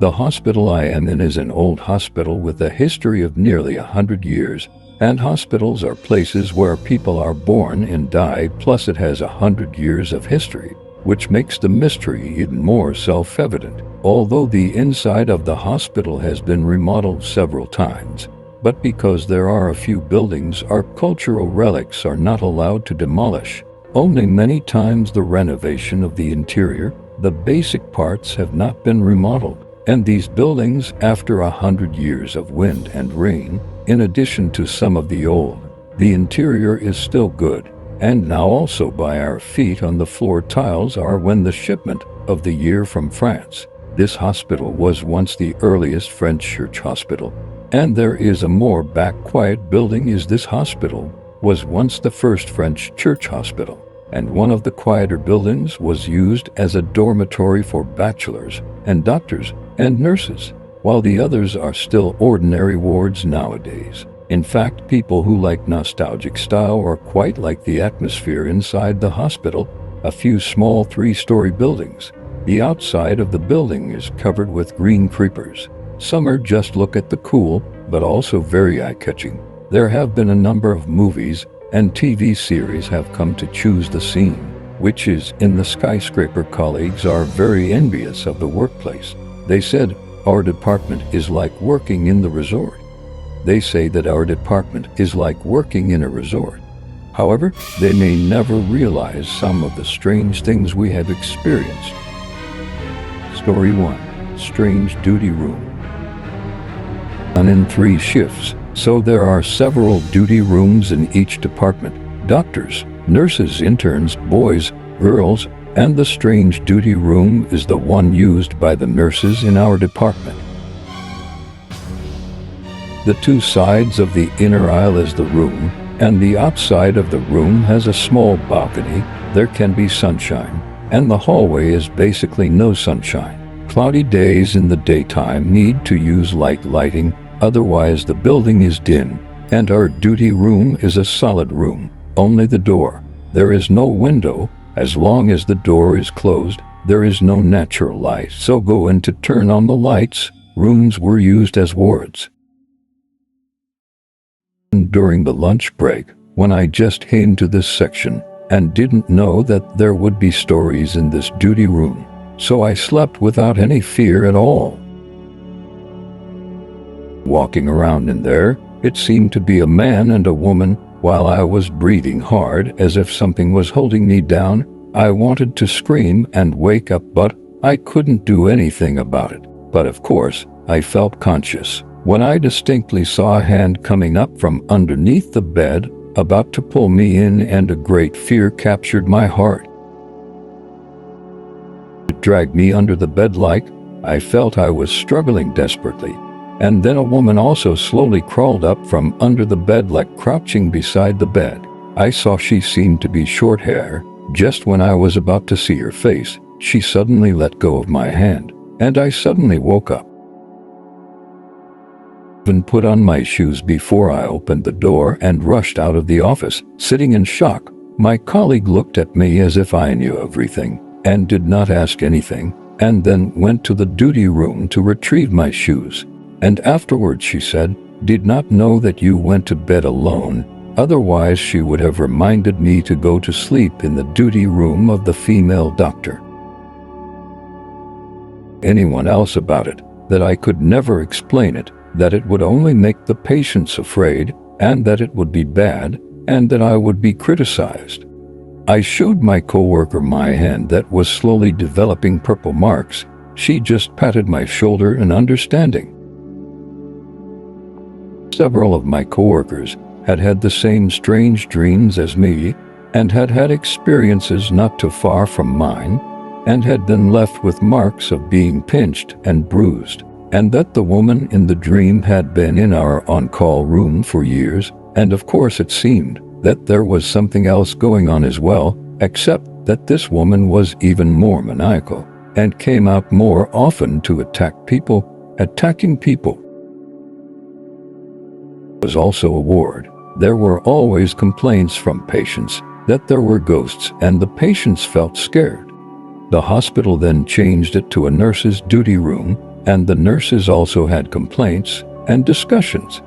The hospital I am in is an old hospital with a history of nearly 100 years, and hospitals are places where people are born and die, plus it has 100 years of history, which makes the mystery even more self-evident. Although the inside of the hospital has been remodeled several times, but because there are a few buildings our cultural relics are not allowed to demolish. Only many times the renovation of the interior, the basic parts have not been remodeled, and these buildings, after 100 years of wind and rain, in addition to some of the old, the interior is still good. And now also by our feet on the floor tiles are when the shipment of the year from France. This hospital was once the earliest French church hospital, and there is a more back quiet building is this hospital was once the first French church hospital, and one of the quieter buildings was used as a dormitory for bachelors and doctors and nurses, while the others are still ordinary wards nowadays. In fact, people who like nostalgic style or quite like the atmosphere inside the hospital, a few small 3-story buildings. The outside of the building is covered with green creepers. Some are just look at the cool, but also very eye-catching. There have been a number of movies and TV series have come to choose the scene, which is in the skyscraper. Colleagues are very envious of the workplace. They said, "Our department is like working in the resort." They say that our department is like working in a resort. However, they may never realize some of the strange things we have experienced. Story 1. Strange duty room. Done in 3 shifts, so there are several duty rooms in each department. Doctors, nurses, interns, boys, girls, and the strange duty room is the one used by the nurses in our department. The 2 sides of the inner aisle is the room, and the outside of the room has a small balcony. There can be sunshine, and the hallway is basically no sunshine. Cloudy days in the daytime need to use lighting, otherwise the building is dim, and our duty room is a solid room, only the door. There is no window. As long as the door is closed, there is no natural light, so go in to turn on the lights. Rooms were used as wards. During the lunch break, when I just came to this section and didn't know that there would be stories in this duty room, so I slept without any fear at all. Walking around in there, it seemed to be a man and a woman. While I was breathing hard as if something was holding me down, I wanted to scream and wake up, but I couldn't do anything about it. But of course, I felt conscious when I distinctly saw a hand coming up from underneath the bed, about to pull me in, and a great fear captured my heart. It dragged me under the bed like I felt I was struggling desperately. And then a woman also slowly crawled up from under the bed, like crouching beside the bed. I saw she seemed to be short hair. Just when I was about to see her face, she suddenly let go of my hand, and I suddenly woke up. And put on my shoes before I opened the door and rushed out of the office, sitting in shock. My colleague looked at me as if I knew everything, and did not ask anything, and then went to the duty room to retrieve my shoes. And afterwards she said, "Did not know that you went to bed alone, otherwise she would have reminded me to go to sleep in the duty room of the female doctor." Anyone else about it, that I could never explain it, that it would only make the patients afraid, and that it would be bad, and that I would be criticized. I showed my coworker my hand that was slowly developing purple marks. She just patted my shoulder in understanding. Several of my coworkers had had the same strange dreams as me, and had had experiences not too far from mine, and had been left with marks of being pinched and bruised, and that the woman in the dream had been in our on-call room for years, and of course it seemed that there was something else going on as well, except that this woman was even more maniacal, and came out more often to attacking people. Was also a ward. There were always complaints from patients that there were ghosts, and the patients felt scared. The hospital then changed it to a nurse's duty room, and the nurses also had complaints and discussions.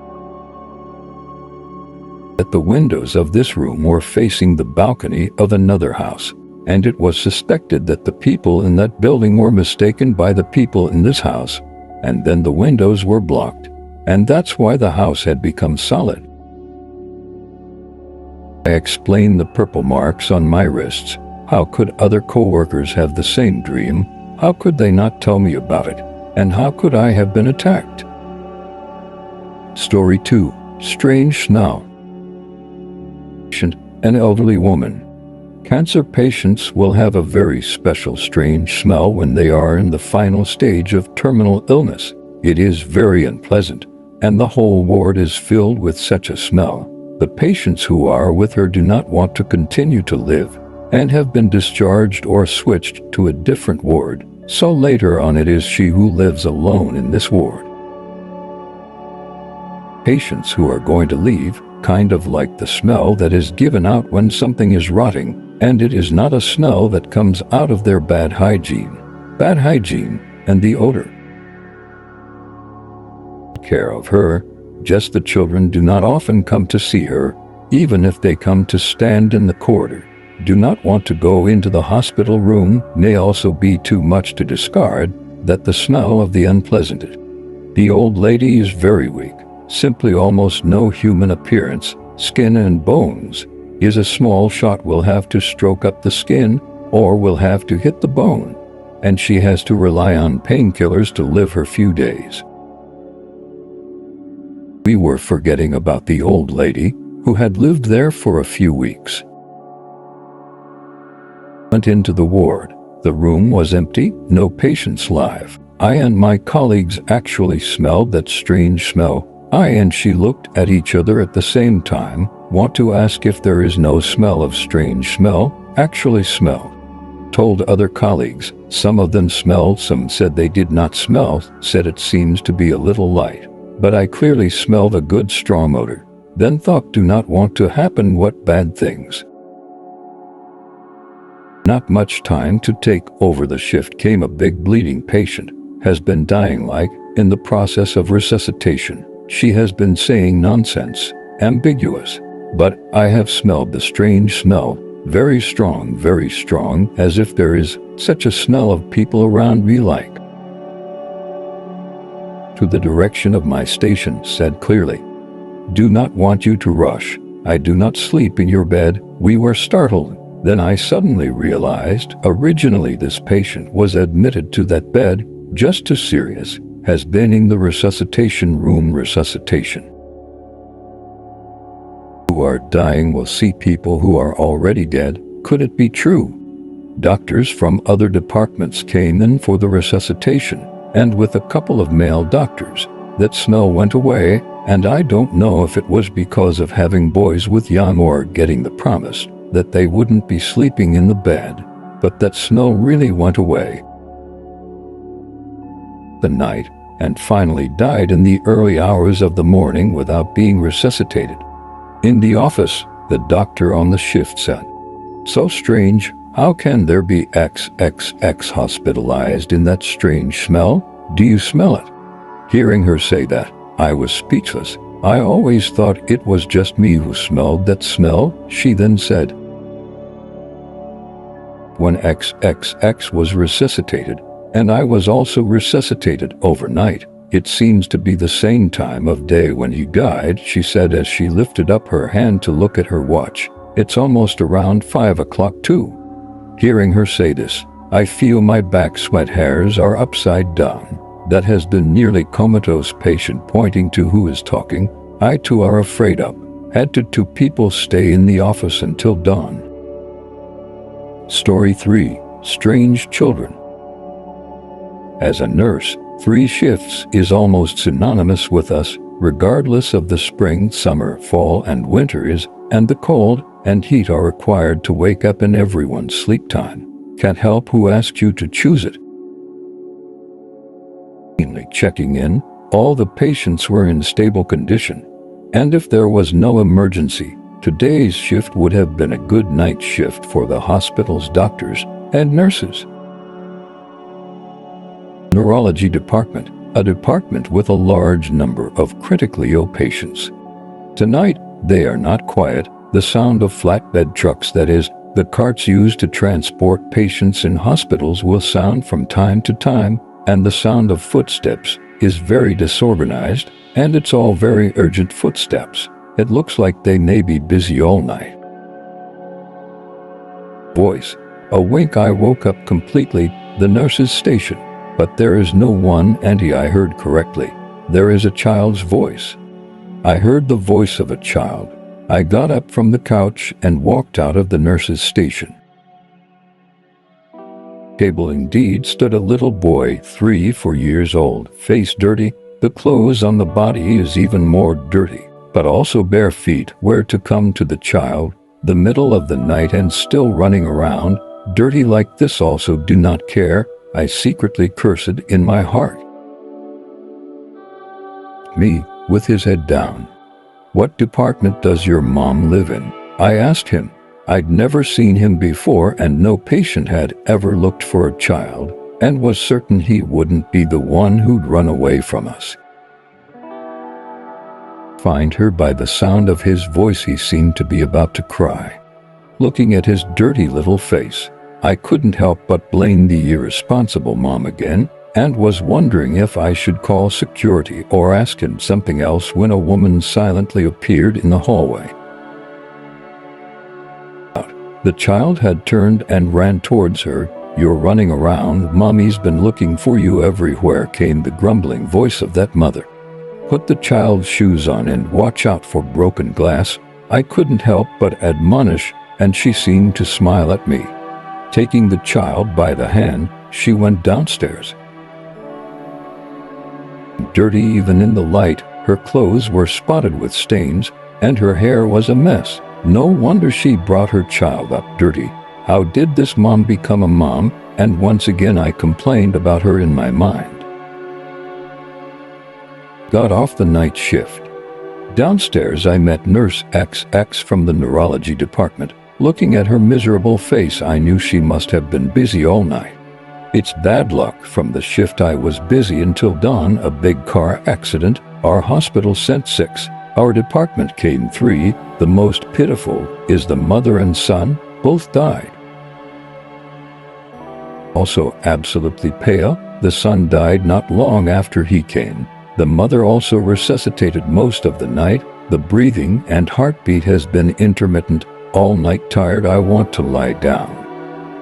That the windows of this room were facing the balcony of another house, and it was suspected that the people in that building were mistaken by the people in this house, and then the windows were blocked, and that's why the house had become solid. I explained the purple marks on my wrists. How could other co-workers have the same dream? How could they not tell me about it? And how could I have been attacked? Story 2. Strange Smell. An elderly woman. Cancer patients will have a very special strange smell when they are in the final stage of terminal illness. It is very unpleasant, and the whole ward is filled with such a smell. The patients who are with her do not want to continue to live, and have been discharged or switched to a different ward, so later on it is she who lives alone in this ward. Patients who are going to leave kind of like the smell that is given out when something is rotting, and it is not a smell that comes out of their bad hygiene, and the odor. Care of her, just the children do not often come to see her, even if they come to stand in the corridor. Do not want to go into the hospital room, may also be too much to discard, that the smell of the unpleasant. The old lady is very weak, simply almost no human appearance, skin and bones. Is a small shot will have to stroke up the skin, or will have to hit the bone, and she has to rely on painkillers to live her few days. We were forgetting about the old lady, who had lived there for a few weeks. Went into the ward. The room was empty, no patients live. I and my colleagues actually smelled that strange smell. I and she looked at each other at the same time, want to ask if there is no smell of strange smell, actually smelled. Told other colleagues, some of them smelled, some said they did not smell, said it seems to be a little light. But I clearly smelled a good strong odor. Then thought do not want to happen what bad things. Not much time to take over the shift came a big bleeding patient, has been dying like, in the process of resuscitation. She has been saying nonsense, ambiguous, but I have smelled the strange smell, very strong, as if there is such a smell of people around me like. To the direction of my station said clearly, do not want you to rush. I do not sleep in your bed. We were startled. Then I suddenly realized originally this patient was admitted to that bed, just too serious, has been in the resuscitation room. Resuscitation. Who are dying will see people who are already dead. Could it be true? Doctors from other departments came in for the resuscitation, and with a couple of male doctors, that smell went away, and I don't know if it was because of having boys with young or getting the promise that they wouldn't be sleeping in the bed, but that smell really went away. The night, and finally died in the early hours of the morning without being resuscitated. In the office, the doctor on the shift said, so strange, how can there be XXX hospitalized in that strange smell? Do you smell it? Hearing her say that, I was speechless. I always thought it was just me who smelled that smell, she then said. When XXX was resuscitated, and I was also resuscitated overnight, it seems to be the same time of day when he died, she said as she lifted up her hand to look at her watch. It's almost around 5 o'clock too. Hearing her say this, I feel my back sweat hairs are upside down. That has been nearly comatose patient pointing to who is talking. I too are afraid of. Had to two people stay in the office until dawn. Story 3. Strange Children. As a nurse, 3 shifts is almost synonymous with us, regardless of the spring, summer, fall, and winter is, and the cold and heat are required to wake up in everyone's sleep time. Can't help who asked you to choose it. Checking in, all the patients were in stable condition, and if there was no emergency, today's shift would have been a good night shift for the hospital's doctors and nurses. Neurology department, a department with a large number of critically ill patients. Tonight, they are not quiet. The sound of flatbed trucks, that is, the carts used to transport patients in hospitals, will sound from time to time, and the sound of footsteps is very disorganized, and it's all very urgent footsteps. It looks like they may be busy all night. Voice. A wink. I woke up completely. The nurse's station. But there is no one, Auntie. I heard correctly. There is a child's voice. I heard the voice of a child. I got up from the couch and walked out of the nurse's station. Table. Indeed stood a little boy, 3-4 years old, face dirty. The clothes on the body is even more dirty, but also bare feet. Where to come to the child, the middle of the night, and still running around, dirty like this. Also do not care. I secretly cursed in my heart. Me, with his head down. What department does your mom live in? I asked him. I'd never seen him before, and no patient had ever looked for a child, and was certain he wouldn't be the one who'd run away from us. Find her. By the sound of his voice, he seemed to be about to cry. Looking at his dirty little face, I couldn't help but blame the irresponsible mom again, and was wondering if I should call security or ask him something else when a woman silently appeared in the hallway. The child had turned and ran towards her. You're running around. Mommy's been looking for you everywhere, came the grumbling voice of that mother. Put the child's shoes on and watch out for broken glass. I couldn't help but admonish, and she seemed to smile at me. Taking the child by the hand, she went downstairs. Dirty even in the light, her clothes were spotted with stains, and her hair was a mess. No wonder she brought her child up dirty. How did this mom become a mom? And once again I complained about her in my mind. Got off the night shift. Downstairs I met Nurse XX from the neurology department. Looking at her miserable face, I knew she must have been busy all night. It's bad luck. From the shift I was busy until dawn. A big car accident. Our hospital sent 6. Our department came 3. The most pitiful is the mother and son. Both died. Also absolutely pale. The son died not long after he came. The mother also resuscitated most of the night. The breathing and heartbeat has been intermittent all night. Tired. I want to lie down.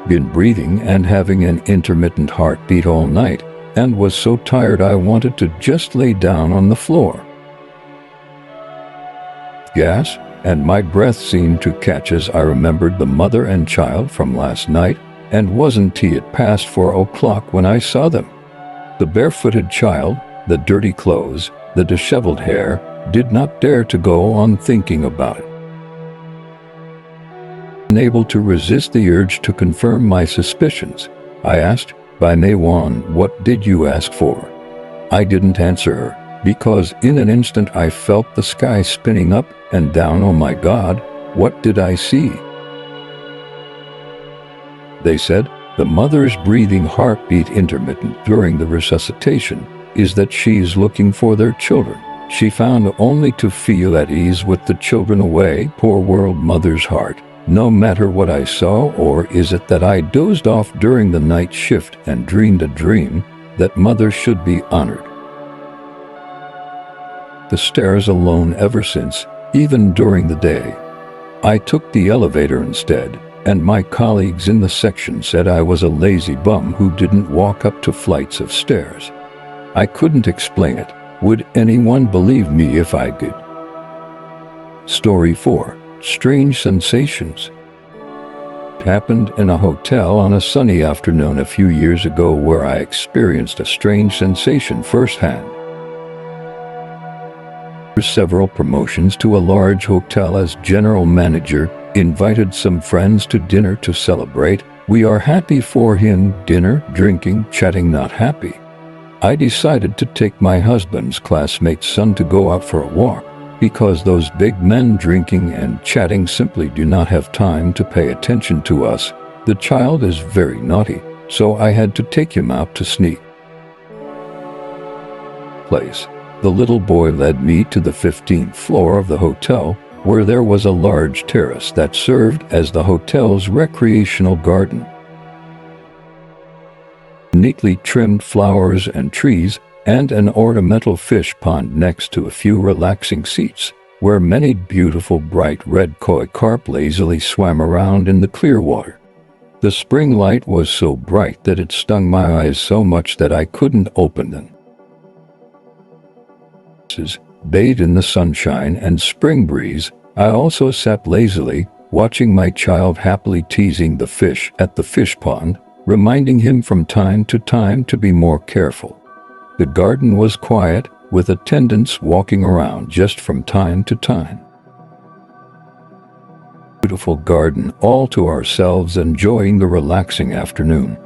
Been breathing and having an intermittent heartbeat all night, and was so tired I wanted to just lay down on the floor. Gas, and my breath seemed to catch as I remembered the mother and child from last night, and wasn't it past 4 o'clock when I saw them? The barefooted child, the dirty clothes, the disheveled hair. Did not dare to go on thinking about it. Unable to resist the urge to confirm my suspicions, I asked, by Nawan, what did you ask for? I didn't answer her, because in an instant I felt the sky spinning up and down. Oh my God, what did I see? They said, the mother's breathing heartbeat intermittent during the resuscitation is that she's looking for their children. She found only to feel at ease with the children away. Poor world mother's heart. No matter what I saw, or is it that I dozed off during the night shift and dreamed a dream, that mother should be honored. The stairs alone ever since, even during the day. I took the elevator instead, and my colleagues in the section said I was a lazy bum who didn't walk up to flights of stairs. I couldn't explain it. Would anyone believe me if I did? Story 4. Strange sensations. It happened in a hotel on a sunny afternoon a few years ago, where I experienced a strange sensation firsthand. After several promotions to a large hotel as general manager, invited some friends to dinner to celebrate. We are happy for him. Dinner, drinking, chatting. Not happy. I decided to take my husband's classmate's son to go out for a walk, because those big men drinking and chatting simply do not have time to pay attention to us. The child is very naughty, so I had to take him out to sneak. place. The little boy led me to the 15th floor of the hotel, where there was a large terrace that served as the hotel's recreational garden. Neatly trimmed flowers and trees, and an ornamental fish pond next to a few relaxing seats, where many beautiful bright red koi carp lazily swam around in the clear water. The spring light was so bright that it stung my eyes so much that I couldn't open them. Bathed in the sunshine and spring breeze, I also sat lazily, watching my child happily teasing the fish at the fish pond, reminding him from time to time to be more careful. The garden was quiet, with attendants walking around just from time to time. Beautiful garden all to ourselves, enjoying the relaxing afternoon.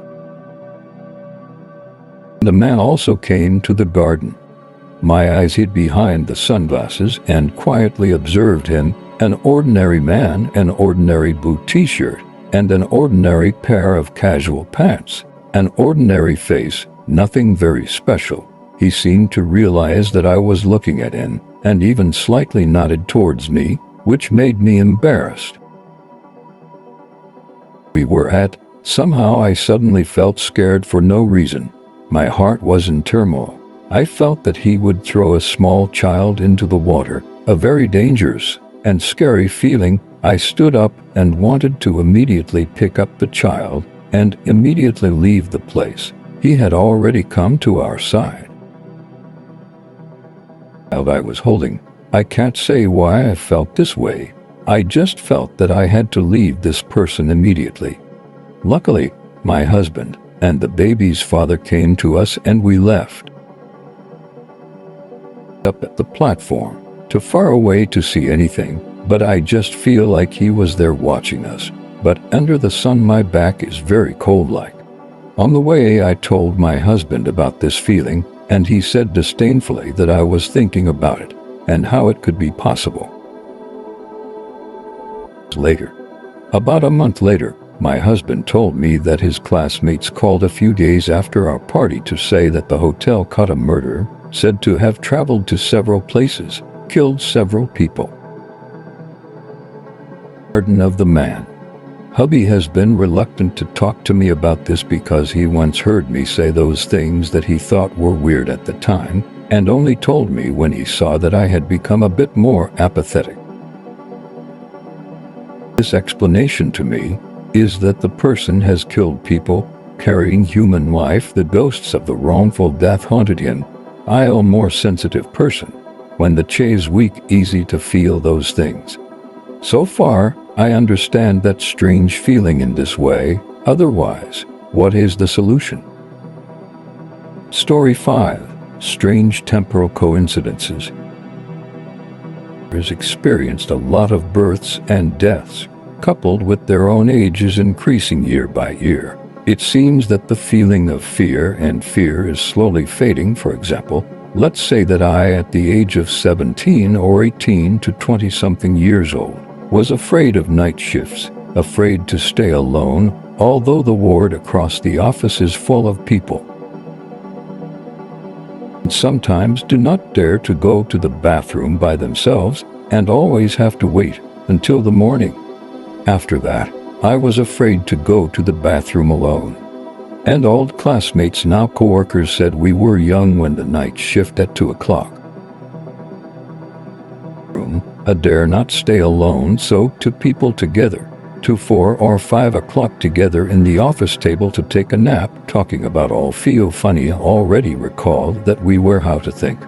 The man also came to the garden. My eyes hid behind the sunglasses and quietly observed him, an ordinary man, an ordinary blue t-shirt, and an ordinary pair of casual pants, an ordinary face, nothing very special. He seemed to realize that I was looking at him, and even slightly nodded towards me, which made me embarrassed. We were at, somehow I suddenly felt scared for no reason. My heart was in turmoil. I felt that he would throw a small child into the water, a very dangerous and scary feeling. I stood up and wanted to immediately pick up the child and immediately leave the place. He had already come to our side. The child I was holding, I can't say why I felt this way. I just felt that I had to leave this person immediately. Luckily, my husband and the baby's father came to us and we left. Up at the platform, too far away to see anything, but I just feel like he was there watching us. But under the sun my back is very cold like. On the way I told my husband about this feeling, and he said disdainfully that I was thinking about it, and how it could be possible. Later, about a month later, my husband told me that his classmates called a few days after our party to say that the hotel caught a murderer, said to have traveled to several places, killed several people. Pardon of the man. Hubby has been reluctant to talk to me about this because he once heard me say those things that he thought were weird at the time, and only told me when he saw that I had become a bit more apathetic. This explanation to me is that the person has killed people, carrying human life. The ghosts of the wrongful death haunted him. I am a more sensitive person. When the chase weak, easy to feel those things. So far, I understand that strange feeling in this way. Otherwise, what is the solution? Story 5. Strange temporal coincidences. Has experienced a lot of births and deaths, coupled with their own ages increasing year by year. It seems that the feeling of fear is slowly fading. For example, let's say that I, at the age of 17 or 18 to 20-something years old, was afraid of night shifts, afraid to stay alone, although the ward across the office is full of people. And sometimes do not dare to go to the bathroom by themselves, and always have to wait until the morning. After that, I was afraid to go to the bathroom alone. And old classmates, now co-workers, said we were young when the night shift at 2 o'clock. I dare not stay alone, so 2 people together, to 4 or 5 o'clock together in the office table to take a nap, talking about all feel funny. Already recalled that we were how to think.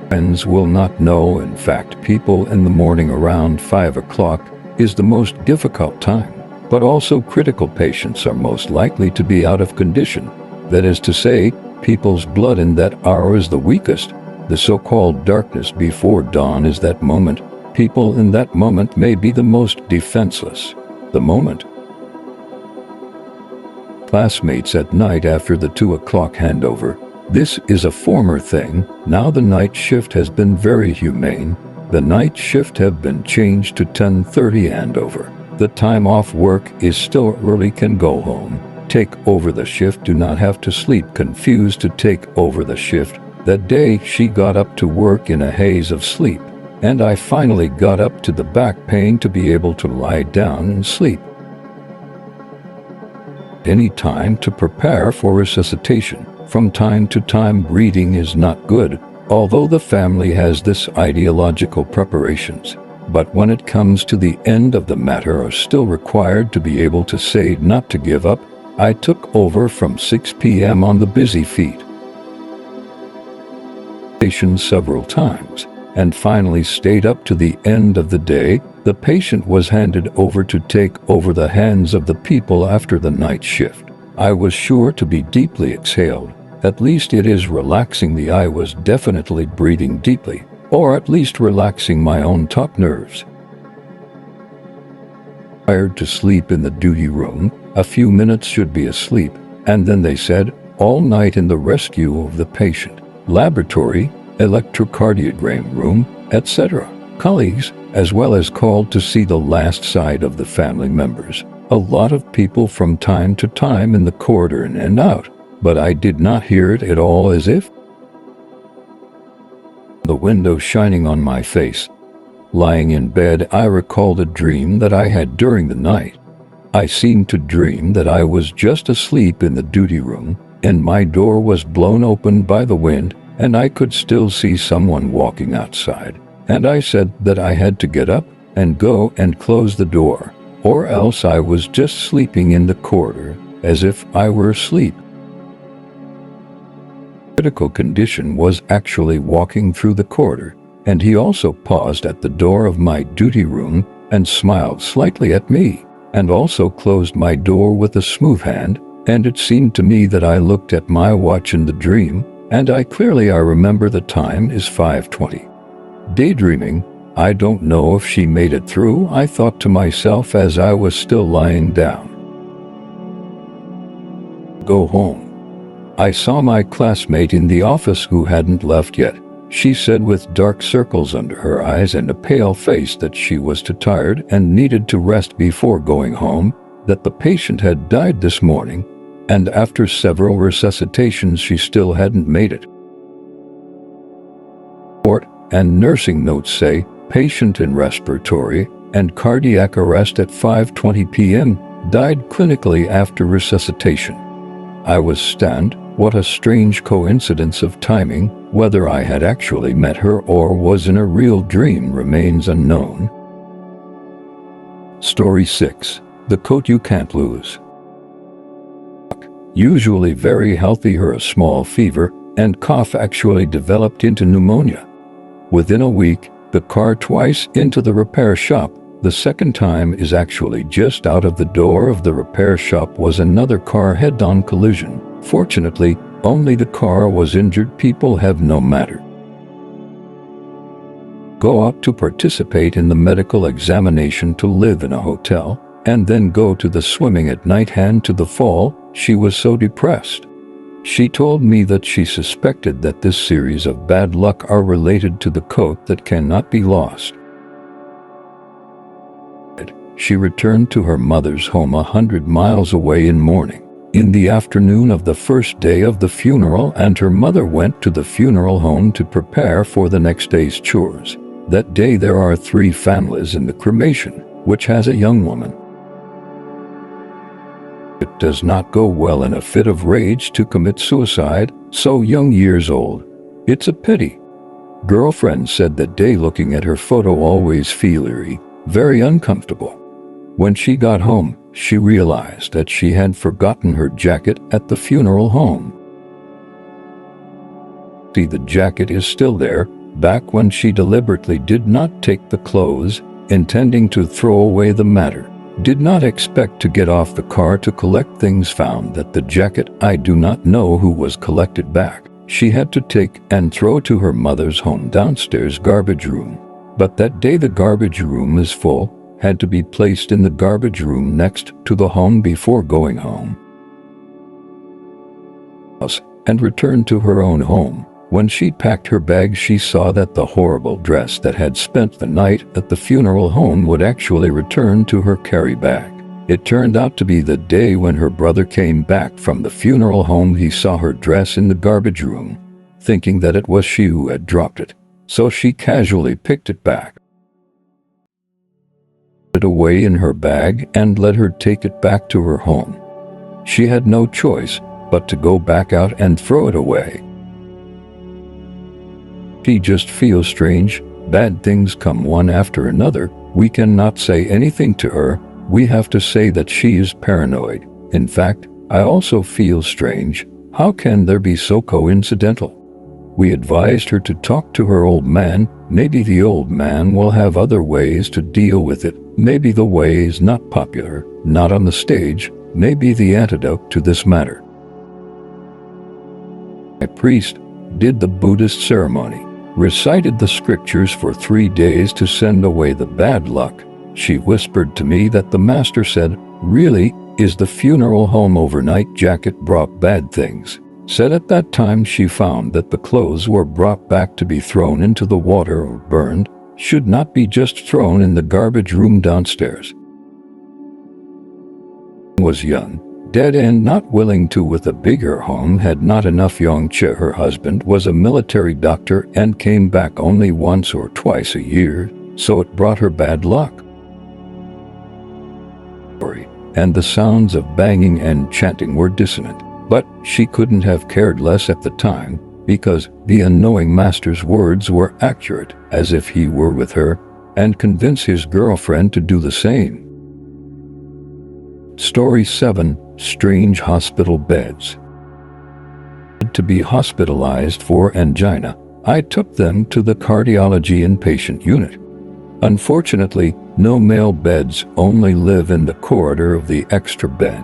Friends will not know. In fact, people in the morning around 5 o'clock is the most difficult time, but also critical patients are most likely to be out of condition. That is to say, people's blood in that hour is the weakest. The so-called darkness before dawn is that moment. People in that moment may be the most defenseless. The moment. Classmates at night after the 2 o'clock handover. This is a former thing. Now the night shift has been very humane. The night shift have been changed to 10:30 handover. The time off work is still early, can go home. take over the shift do not have to sleep. Confused to take over the shift, that day she got up to work in a haze of sleep, and I finally got up to the back pain to be able to lie down and sleep. Any time to prepare for resuscitation. From time to time, breathing is not good, although the family has this ideological preparations. But when it comes to the end of the matter are still required to be able to say not to give up. I took over from 6 p.m. on the busy feet several times, and finally stayed up to the end of the day. The patient was handed over to take over the hands of the people after the night shift. I was sure to be deeply exhaled. At least it is relaxing. I was definitely breathing deeply, or at least relaxing my own top nerves. Tired to sleep in the duty room. A few minutes should be asleep, and then they said, all night in the rescue of the patient, laboratory, electrocardiogram room, etc. Colleagues, as well as called to see the last side of the family members. A lot of people from time to time in the corridor in and out, but I did not hear it at all, as if the window shining on my face. Lying in bed, I recalled a dream that I had during the night. I seemed to dream that I was just asleep in the duty room, and my door was blown open by the wind, and I could still see someone walking outside. And I said that I had to get up and go and close the door, or else I was just sleeping in the corridor, as if I were asleep. Critical condition was actually walking through the corridor, and he also paused at the door of my duty room and smiled slightly at me, and also closed my door with a smooth hand, and it seemed to me that I looked at my watch in the dream, and I remember the time is 5:20. Daydreaming, I don't know if she made it through, I thought to myself as I was still lying down. Go home. I saw my classmate in the office who hadn't left yet. She said with dark circles under her eyes and a pale face that she was too tired and needed to rest before going home, that the patient had died this morning, and after several resuscitations she still hadn't made it. And nursing notes say, patient in respiratory and cardiac arrest at 5:20 p.m., died clinically after resuscitation. I was stunned. What a strange coincidence of timing. Whether I had actually met her or was in a real dream remains unknown. Story 6. The coat you can't lose. Usually very healthy, her a small fever and cough actually developed into pneumonia. Within a week, the car twice into the repair shop. The second time is actually just out of the door of the repair shop was another car head-on collision. Fortunately, only the car was injured. People have no matter. Go out to participate in the medical examination, to live in a hotel, and then go to the swimming at night. Hand to the fall, she was so depressed. She told me that she suspected that this series of bad luck are related to the coat that cannot be lost. She returned to her mother's home 100 miles away in morning, in the afternoon of the first day of the funeral, and her mother went to the funeral home to prepare for the next day's chores. That day there are 3 families in the cremation, which has a young woman. It does not go well in a fit of rage to commit suicide, so young, years old. It's a pity. Girlfriend said that day looking at her photo always feel eerie, very uncomfortable. When she got home, she realized that she had forgotten her jacket at the funeral home. See, the jacket is still there, back when she deliberately did not take the clothes, intending to throw away the matter. Did not expect to get off the car to collect things. Found that the jacket, I do not know who was collected back, she had to take and throw to her mother's home downstairs garbage room. But that day the garbage room is full, had to be placed in the garbage room next to the home before going home. And returned to her own home. When she packed her bag, she saw that the horrible dress that had spent the night at the funeral home would actually return to her carry bag. It turned out to be the day when her brother came back from the funeral home. He saw her dress in the garbage room, thinking that it was she who had dropped it, so she casually picked it back, put it away in her bag, and let her take it back to her home. She had no choice but to go back out and throw it away. She just feels strange. Bad things come one after another. We cannot say anything to her. We have to say that she is paranoid. In fact, I also feel strange. How can there be so coincidental? We advised her to talk to her old man. Maybe the old man will have other ways to deal with it. Maybe the way is not popular, not on the stage. Maybe the antidote to this matter. A priest did the Buddhist ceremony, recited the scriptures for 3 days to send away the bad luck. She whispered to me that the master said, "Really, is the funeral home overnight jacket brought bad things?" Said at that time she found that the clothes were brought back to be thrown into the water or burned, should not be just thrown in the garbage room downstairs. Was young, dead, and not willing to with a bigger home, had not enough. Yongche, her husband, was a military doctor and came back only once or twice a year, so it brought her bad luck. And the sounds of banging and chanting were dissonant, but she couldn't have cared less at the time, because the unknowing master's words were accurate, as if he were with her, and convince his girlfriend to do the same. Story 7. Strange hospital beds. To be hospitalized for angina, I took them to the cardiology inpatient unit. Unfortunately, no male beds, only live in the corridor of the extra bed.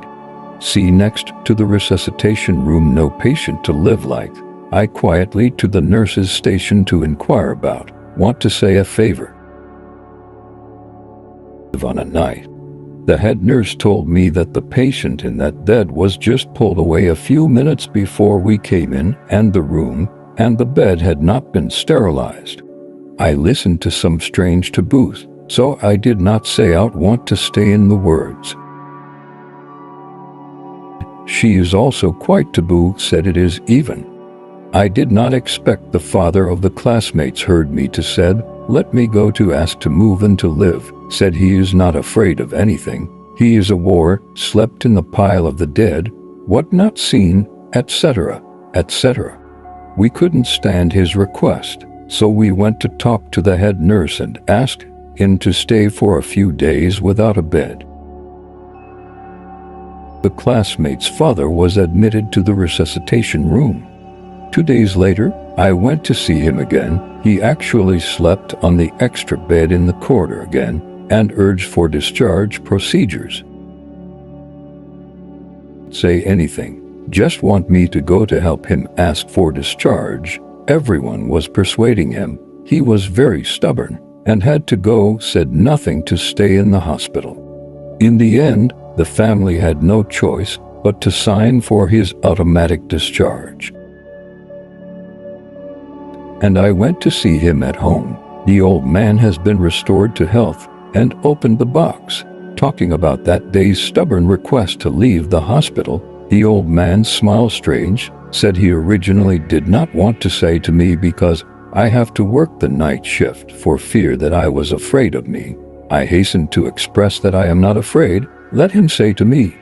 See next to the resuscitation room. No patient to live like. I quietly to the nurse's station to inquire about, want to say a favor. On a night, the head nurse told me that the patient in that bed was just pulled away a few minutes before we came in, and the bed had not been sterilized. I listened to some strange taboos, so I did not say out want to stay in the words. She is also quite taboo, said it is even. I did not expect. The father of the classmates heard me to said, "Let me go to ask to move and to live," said he is not afraid of anything. He is a war, slept in the pile of the dead, what not seen, etc., etc. We couldn't stand his request, so we went to talk to the head nurse and asked him to stay for a few days without a bed. The classmate's father was admitted to the resuscitation room. 2 days later, I went to see him again. He actually slept on the extra bed in the corridor again and urged for discharge procedures. Say anything, just want me to go to help him ask for discharge. Everyone was persuading him. He was very stubborn and had to go, said nothing to stay in the hospital. In the end, the family had no choice but to sign for his automatic discharge. And I went to see him at home. The old man has been restored to health, and opened the box. Talking about that day's stubborn request to leave the hospital, the old man smiled strange, said he originally did not want to say to me because I have to work the night shift for fear that I was afraid of me. I hastened to express that I am not afraid. Let him say to me.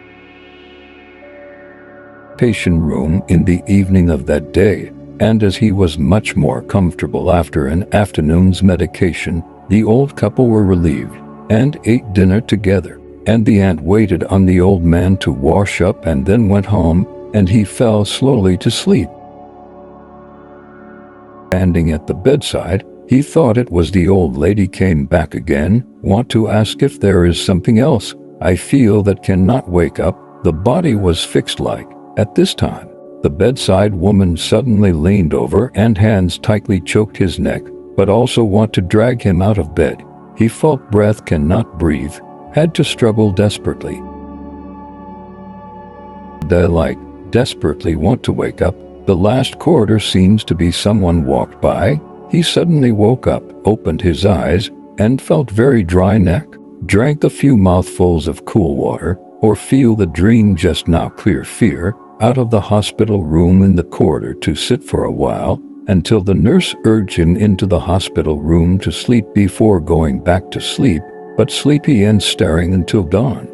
Patient room in the evening of that day, and as he was much more comfortable after an afternoon's medication, the old couple were relieved and ate dinner together, and the aunt waited on the old man to wash up and then went home, and he fell slowly to sleep. Standing at the bedside, he thought it was the old lady came back again, want to ask if there is something else. I feel that cannot wake up. The body was fixed like. At this time, the bedside woman suddenly leaned over and hands tightly choked his neck, but also want to drag him out of bed. He felt breath, cannot breathe, had to struggle desperately. Desperately want to wake up. The last corridor seems to be someone walked by. He suddenly woke up, opened his eyes, and felt very dry neck. drank a few mouthfuls of cool water, or feel the dream just now clear fear, out of the hospital room in the corridor to sit for a while, until the nurse urged him into the hospital room to sleep before going back to sleep, but sleepy and staring until dawn.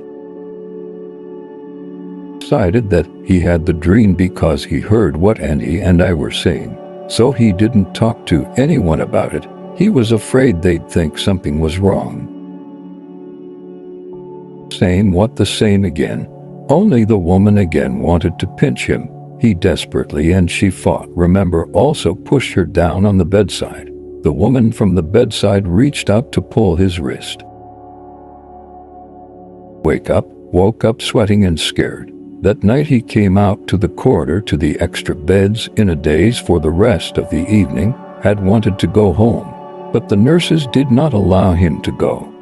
Decided that he had the dream because he heard what Andy and I were saying, so he didn't talk to anyone about it. He was afraid they'd think something was wrong. Same what the same again, only the woman again wanted to pinch him. He desperately and she fought. Remember, also pushed her down on the bedside. The woman from the bedside reached out to pull his wrist. Woke up sweating and scared. That night he came out to the corridor to the extra beds in a daze for the rest of the evening, had wanted to go home, but the nurses did not allow him to go.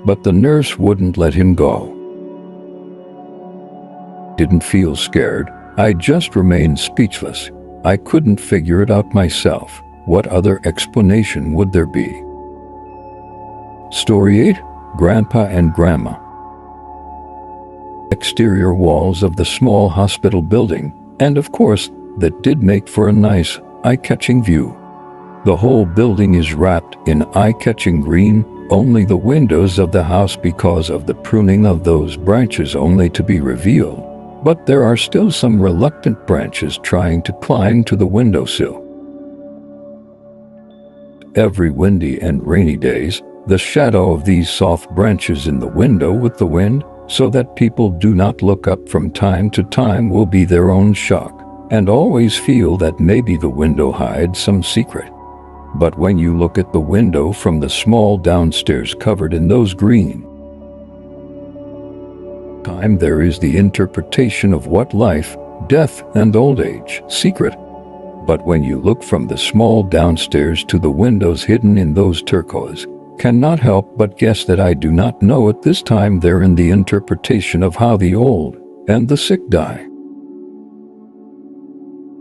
But the nurse wouldn't let him go. Didn't feel scared, I just remained speechless. I couldn't figure it out myself. What other explanation would there be? Story 8. Grandpa and Grandma. Exterior walls of the small hospital building, and of course, that did make for a nice, eye-catching view. The whole building is wrapped in eye-catching green, only the windows of the house because of the pruning of those branches only to be revealed. But there are still some reluctant branches trying to climb to the windowsill. Every windy and rainy days, the shadow of these soft branches in the window with the wind, so that people do not look up from time to time, will be their own shock, and always feel that maybe the window hides some secret. But when you look at the window from the small downstairs covered in those green, time there is the interpretation of what life, death, and old age, secret. But when you look from the small downstairs to the windows hidden in those turquoise, cannot help but guess that I do not know at this time there in the interpretation of how the old and the sick die.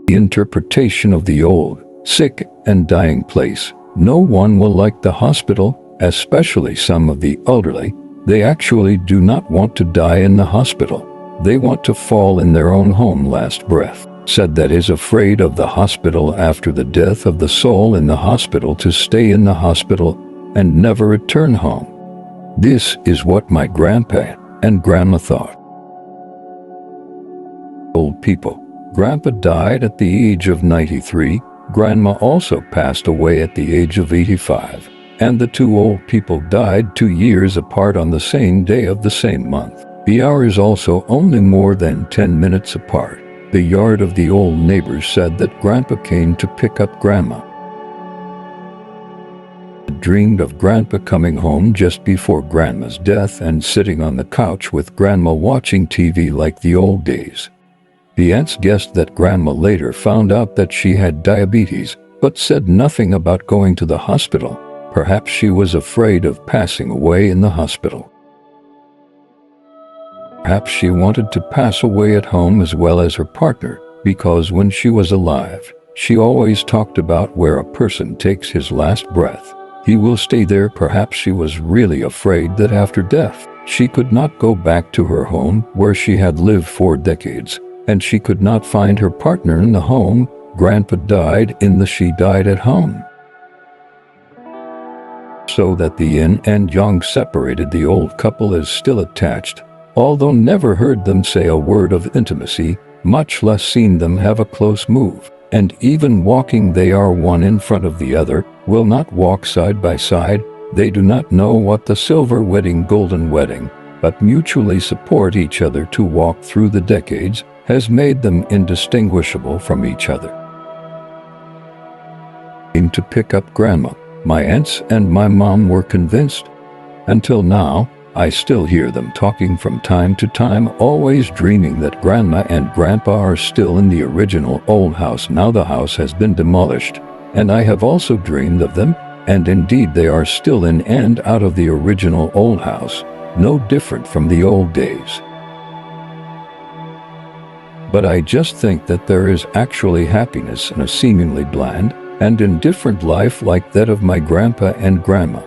The interpretation of the old, sick, and dying place. No one will like the hospital, especially some of the elderly. They actually do not want to die in the hospital. They want to fall in their own home last breath. Said that is afraid of the hospital after the death of the soul in the hospital to stay in the hospital and never return home. This is what my grandpa and grandma thought. Old people. Grandpa died at the age of 93. Grandma also passed away at the age of 85. And the two old people died 2 years apart on the same day of the same month. The hours also only more than 10 minutes apart. The yard of the old neighbors said that Grandpa came to pick up Grandma. Dreamed of Grandpa coming home just before Grandma's death and sitting on the couch with Grandma watching TV like the old days. The aunts guessed that Grandma later found out that she had diabetes, but said nothing about going to the hospital. Perhaps she was afraid of passing away in the hospital. Perhaps she wanted to pass away at home as well as her partner, because when she was alive, she always talked about where a person takes his last breath, he will stay there. Perhaps she was really afraid that after death, she could not go back to her home where she had lived for decades, and she could not find her partner in the home Grandpa died in. She died at home. So that the yin and yang separated the old couple is still attached, although never heard them say a word of intimacy, much less seen them have a close move, and even walking they are one in front of the other, will not walk side by side. They do not know what the silver wedding, golden wedding, but mutually support each other to walk through the decades, has made them indistinguishable from each other. Came to pick up Grandma. My aunts and my mom were convinced. Until now, I still hear them talking from time to time, always dreaming that Grandma and Grandpa are still in the original old house. Now the house has been demolished, and I have also dreamed of them, and indeed they are still in and out of the original old house, no different from the old days. But I just think that there is actually happiness in a seemingly bland and indifferent life like that of my grandpa and grandma.